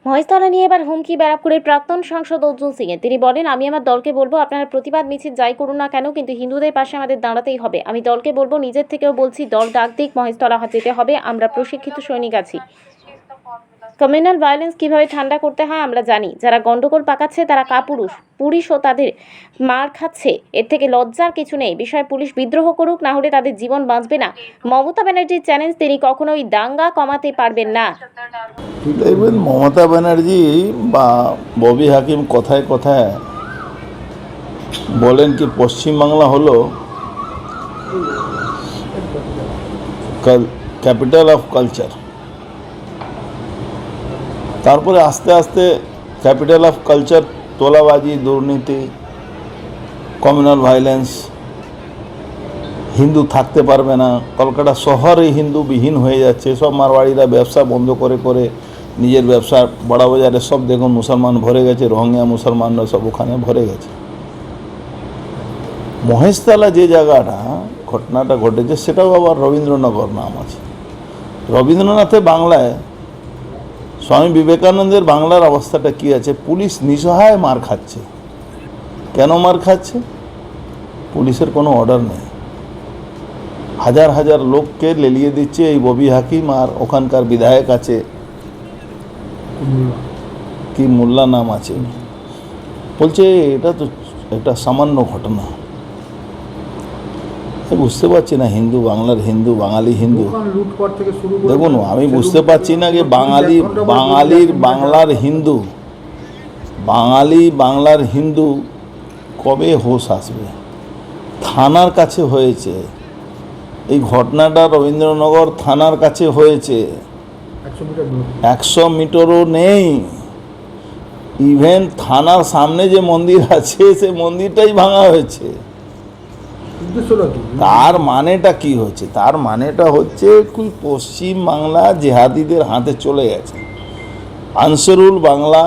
মহেশতলা নিয়ে এবার হুমকি ব্যারাকপুরের প্রাক্তন সাংসদ অর্জুন সিং এর। তিনি বলেন, আমি আমার দলকে বলবো আপনারা প্রতিবাদ মিছিল যাই করুন না কেন, কিন্তু হিন্দুদের পাশে আমাদের দাঁড়াতেই হবে। আমি দলকে বলবো, নিজের থেকেও বলছি, দল ডাক দিক, মহেশতলা যেতে হবে। আমরা প্রশিক্ষিত সৈনিক আছি। কমিউনাল ভায়োলেন্স কিভাবে ঠান্ডা করতে হয় আমরা জানি। যারা গন্ডগোল পাকাচ্ছে তারা কাপুরুষ, পুলিশও তাদের মার খাচ্ছে। এর থেকে লজ্জার কিছু নেই। বিষয়ে পুলিশ বিদ্রোহ করুক, না হলে তাদের জীবন বাঁচবে না। মমতা ব্যানার্জির চ্যালেঞ্জ, তিনি কখনোই দাঙ্গা কমাতে পারবেন না। দেখবেন মমতা ব্যানার্জি বা ববি হাকিম কথায় কথায় বলেন কি পশ্চিমবাংলা হলো ক্যাপিটাল অফ কালচার। তারপরে আস্তে আস্তে ক্যাপিটাল অফ কালচার তোলাবাজি, দুর্নীতি, কমিউনাল ভায়োলেন্স, হিন্দু থাকতে পারবে না, কলকাতা শহরে হিন্দু বিহীন হয়ে যাচ্ছে। সব মারওয়াড়িরা ব্যবসা বন্ধ করে করে নিজের ব্যবসা বড়া বাজারে সব দেখুন মুসলমান ভরে গেছে, রোহিঙ্গা মুসলমানরা সব ওখানে ভরে গেছে। মহেশতলা যে জায়গাটা ঘটনাটা ঘটেছে সেটাও আবার রবীন্দ্রনগর নাম আছে। রবীন্দ্রনাথের বাংলায় স্বামী বিবেকানন্দের বাংলার অবস্থাটা কী আছে? পুলিশ নিঃসহায় মার খাচ্ছে। কেন মার খাচ্ছে? পুলিশের কোনো অর্ডার নেই। হাজার হাজার লোককে লেলিয়ে দিচ্ছে এই ববি হাকিম আর ওখানকার বিধায়ক আছে, কি মোল্লা নাম আছে, বলছে এটা তো একটা সামান্য ঘটনা। বুঝতে পারছি না হিন্দু বাংলার হিন্দু, বাঙালি হিন্দু। দেখুন, আমি বুঝতে পারছি না যে বাঙালির বাংলার হিন্দু, বাঙালি বাংলার হিন্দু কবে হোশ আসবে? থানার কাছে হয়েছে এই ঘটনাটা, রবীন্দ্রনগর থানার কাছে হয়েছে, 100 মিটারও নেই। ইভেন থানার সামনে যে মন্দির আছে সে মন্দিরটাই ভাঙা হয়েছে। তার মানেটা কি হচ্ছে? তার মানেটা হচ্ছে পশ্চিম বাংলা জেহাদিদের হাতে চলে গেছে। আনসারুল বাংলা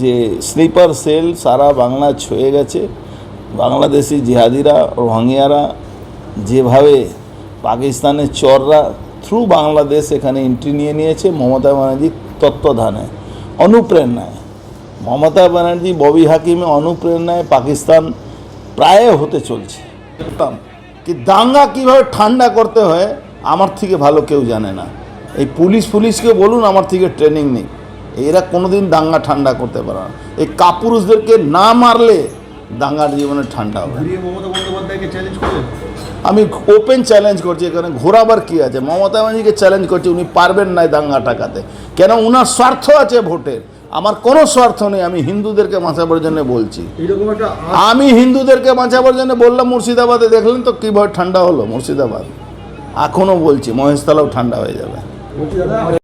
যে স্লিপার সেল সারা বাংলা ছুঁয়ে গেছে। বাংলাদেশি জিহাদিরা, রোহিঙ্গারা যেভাবে পাকিস্তানের চররা থ্রু বাংলাদেশ এখানে এন্ট্রি নিয়ে নিয়েছে মমতা ব্যানার্জির তত্ত্বাবধানে, অনুপ্রেরণায়। মমতা ব্যানার্জি ববি হাকিমে অনুপ্রেরণায় পাকিস্তান প্রায় হতে চলছে। কি দাঙ্গা কীভাবে ঠান্ডা করতে হয় আমার থেকে ভালো কেউ জানে না। এই পুলিশকে বলুন আমার থেকে ট্রেনিং নেই, এরা কোনোদিন দাঙ্গা ঠান্ডা করতে পারে না। এই কাপুরুষদেরকে না মারলে দাঙ্গার জীবনে ঠান্ডা হবে। আমি ওপেন চ্যালেঞ্জ করছি, এখানে ঘোরাবার কী আছে? মমতা ব্যানার্জিকে চ্যালেঞ্জ করছি, উনি পারবেন না দাঙ্গা টাকাতে। কেন? উনার স্বার্থ আছে ভোটের, আমার কোনো স্বার্থ নেই। আমি হিন্দুদেরকে বাঁচাবার জন্য বলছি। আমি হিন্দুদেরকে বাঁচাবার জন্য বললাম। মুর্শিদাবাদে দেখলেন তো কীভাবে ঠান্ডা হলো মুর্শিদাবাদ। এখনও বলছি মহেশতলাও ঠান্ডা হয়ে যাবে।